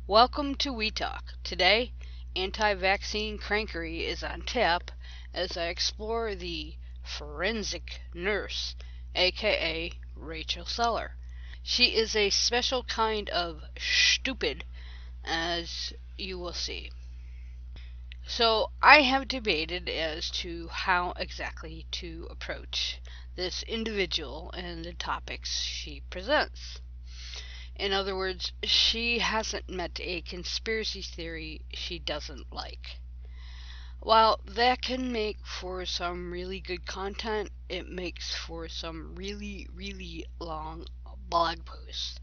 Welcome to We Talk. Today, anti-vaccine crankery is on tap as I explore the forensic nurse, aka Rachel Seller. She is a special kind of stupid, as you will see. So I have debated as to how exactly to approach this individual and the topics she presents. In other words, she hasn't met a conspiracy theory she doesn't like. While that can make for some really good content, it makes for some really, really long blog posts.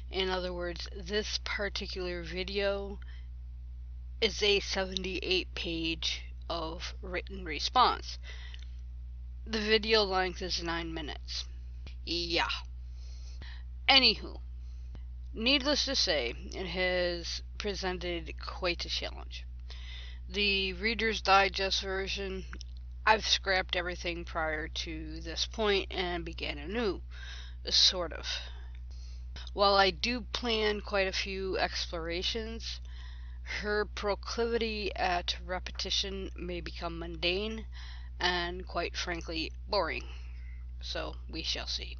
In other words, this particular video is a 78-page of written response. The video length is 9 minutes. Yeah. Anywho, needless to say, it has presented quite a challenge. The Reader's Digest version, I've scrapped everything prior to this point and began anew, sort of. While I do plan quite a few explorations, her proclivity at repetition may become mundane and, quite frankly, boring. So, we shall see.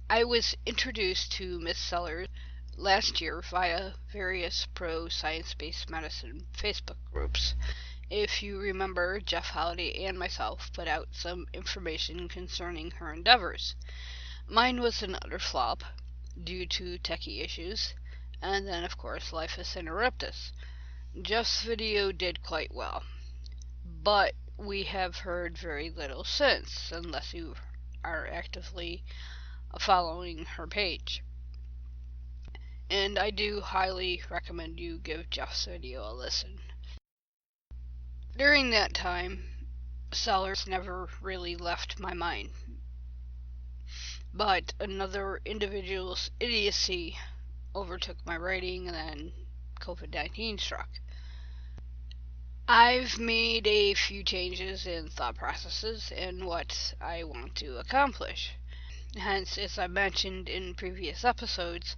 I was introduced to Miss Sellers last year via various pro-science-based medicine Facebook groups. If you remember, Jeff Holiday and myself put out some information concerning her endeavors. Mine was an utter flop due to techie issues, and then of course life has interrupted us. Jeff's video did quite well, but we have heard very little since, unless you are actively following her page. And I do highly recommend you give Jeff's video a listen. During that time, Sellers never really left my mind, but another individual's idiocy overtook my writing, and then COVID-19 struck. I've made a few changes in thought processes and what I want to accomplish. Hence, as I mentioned in previous episodes,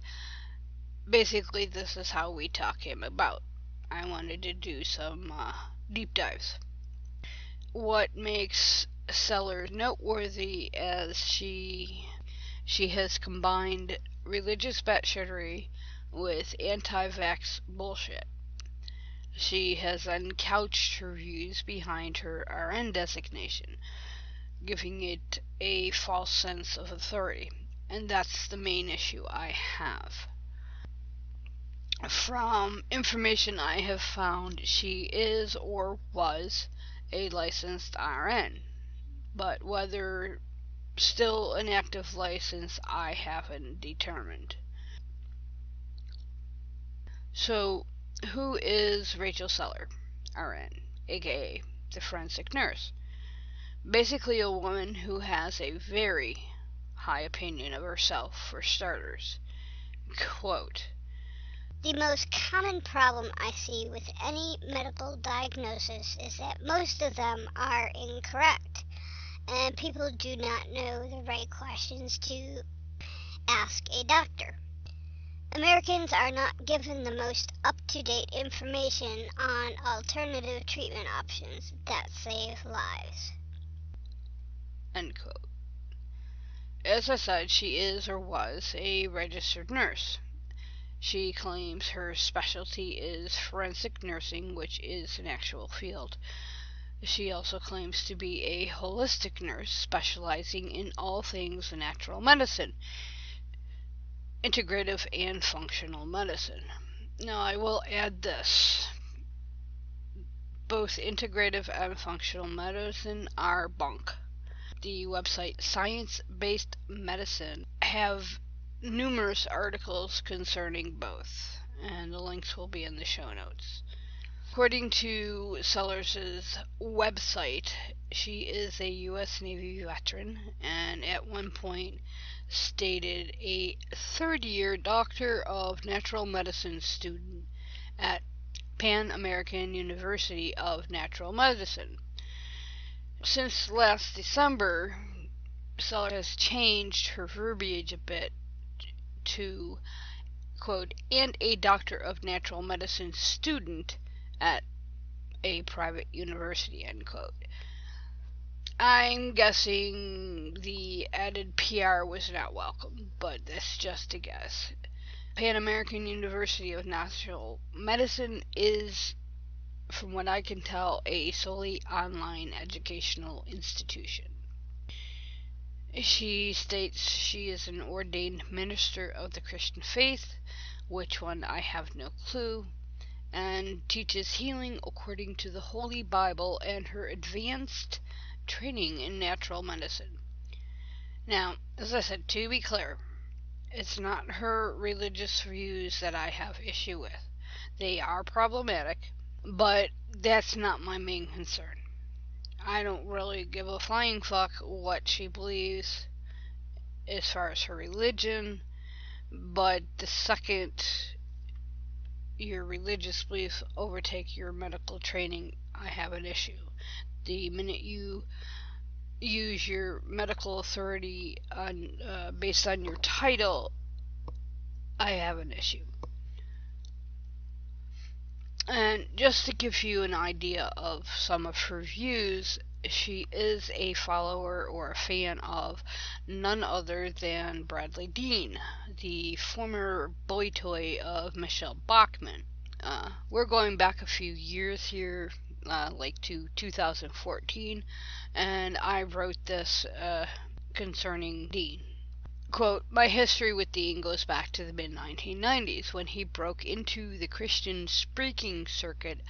basically this is how We Talk came about. I wanted to do some deep dives. What makes Sellers noteworthy as she has combined religious batshittery with anti-vax bullshit. She has uncouched her views behind her RN designation, giving it a false sense of authority. And that's the main issue I have. From information I have found, she is or was a licensed RN, but whether still an active license I haven't determined. So, who is Rachel Seller, RN, aka the forensic nurse? Basically a woman who has a very high opinion of herself, for starters. Quote, "The most common problem I see with any medical diagnosis is that most of them are incorrect, and people do not know the right questions to ask a doctor. Americans are not given the most up-to-date information on alternative treatment options that save lives." End quote. As I said, she is or was a registered nurse. She claims her specialty is forensic nursing, which is an actual field. She also claims to be a holistic nurse specializing in all things natural medicine, integrative and functional medicine. Now, I will add this. Both integrative and functional medicine are bunk. The website Science Based Medicine have numerous articles concerning both, and the links will be in the show notes. According to Sellers' website, she is a U.S. Navy veteran and at one point stated a third-year Doctor of Natural Medicine student at Pan American University of Natural Medicine. Since last December, Sellers has changed her verbiage a bit to quote, and a Doctor of Natural Medicine student at a private university, end quote. I'm guessing the added PR was not welcome, but that's just a guess. Pan American University of Natural Medicine is, from what I can tell, a solely online educational institution. She states she is an ordained minister of the Christian faith, which one I have no clue, and teaches healing according to the Holy Bible and her advanced training in natural medicine. Now, as I said, to be clear, it's not her religious views that I have issue with. They are problematic, but that's not my main concern. I don't really give a flying fuck what she believes as far as her religion, but the second your religious beliefs overtake your medical training, I have an issue. The minute you use your medical authority based on your title, I have an issue. And just to give you an idea of some of her views, she is a follower or a fan of none other than Bradlee Dean, the former boy toy of Michelle Bachmann. We're going back a few years here, like to 2014, and I wrote this concerning Dean. Quote, my history with Dean goes back to the mid-1990s when he broke into the Christian speaking circuit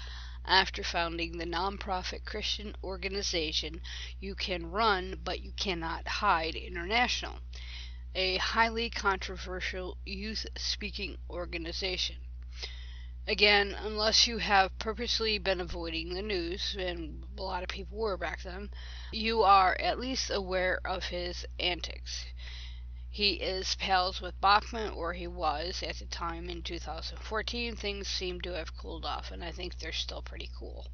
after founding the nonprofit Christian organization You Can Run But You Cannot Hide International, a highly controversial youth speaking organization. Again, unless you have purposely been avoiding the news, and a lot of people were back then, you are at least aware of his antics. He is pals with Bachmann, or he was at the time in 2014. Things seem to have cooled off, and I think they're still pretty cool.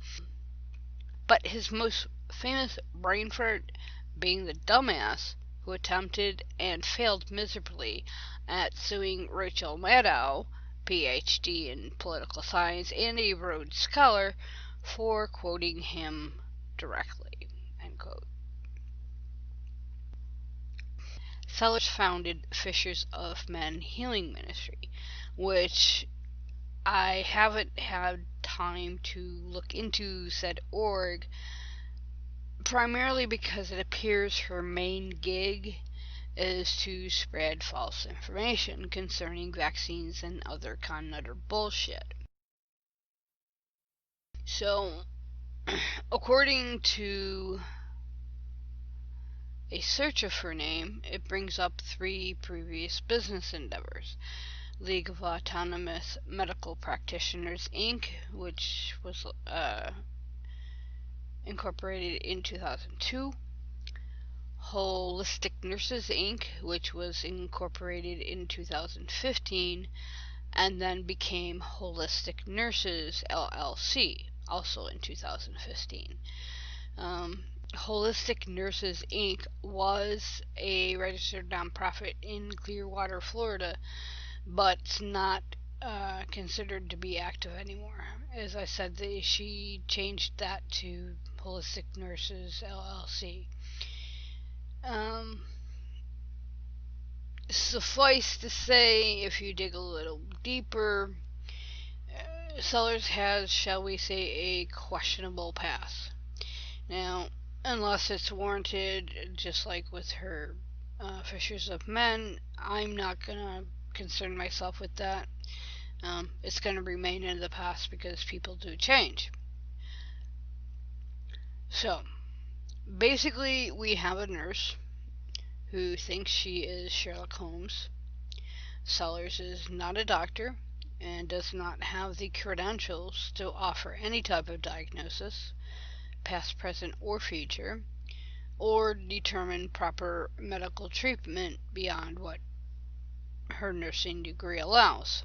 But his most famous brain fart being the dumbass who attempted and failed miserably at suing Rachel Maddow, PhD in political science and a Rhodes Scholar, for quoting him directly. End quote. Sellers founded Fishers of Men Healing Ministry, which I haven't had time to look into said org, primarily because it appears her main gig is to spread false information concerning vaccines and other con nutter bullshit. So, according to a search of her name, it brings up 3 previous business endeavors. League of Autonomous Medical Practitioners, Inc., which was incorporated in 2002. Holistic Nurses, Inc., which was incorporated in 2015, and then became Holistic Nurses, LLC, also in 2015. Holistic Nurses, Inc. was a registered nonprofit in Clearwater, Florida, but not considered to be active anymore. As I said, she changed that to Holistic Nurses, LLC. Suffice to say, if you dig a little deeper, Sellers has, shall we say, a questionable past. Now, unless it's warranted, just like with her Fishers of Men, I'm not gonna concern myself with that. It's gonna remain in the past because people do change. So, basically, we have a nurse who thinks she is Sherlock Holmes. Sellers is not a doctor and does not have the credentials to offer any type of diagnosis, past, present, or future, or determine proper medical treatment beyond what her nursing degree allows.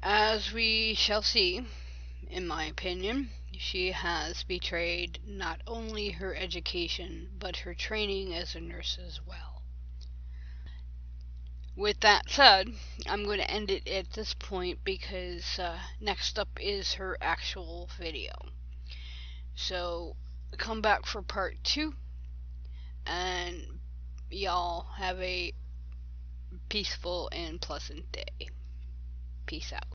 As we shall see, in my opinion, she has betrayed not only her education, but her training as a nurse as well. with that said, I'm going to end it at this point because next up is her actual video. So come back for part 2, and y'all have a peaceful and pleasant day. Peace out.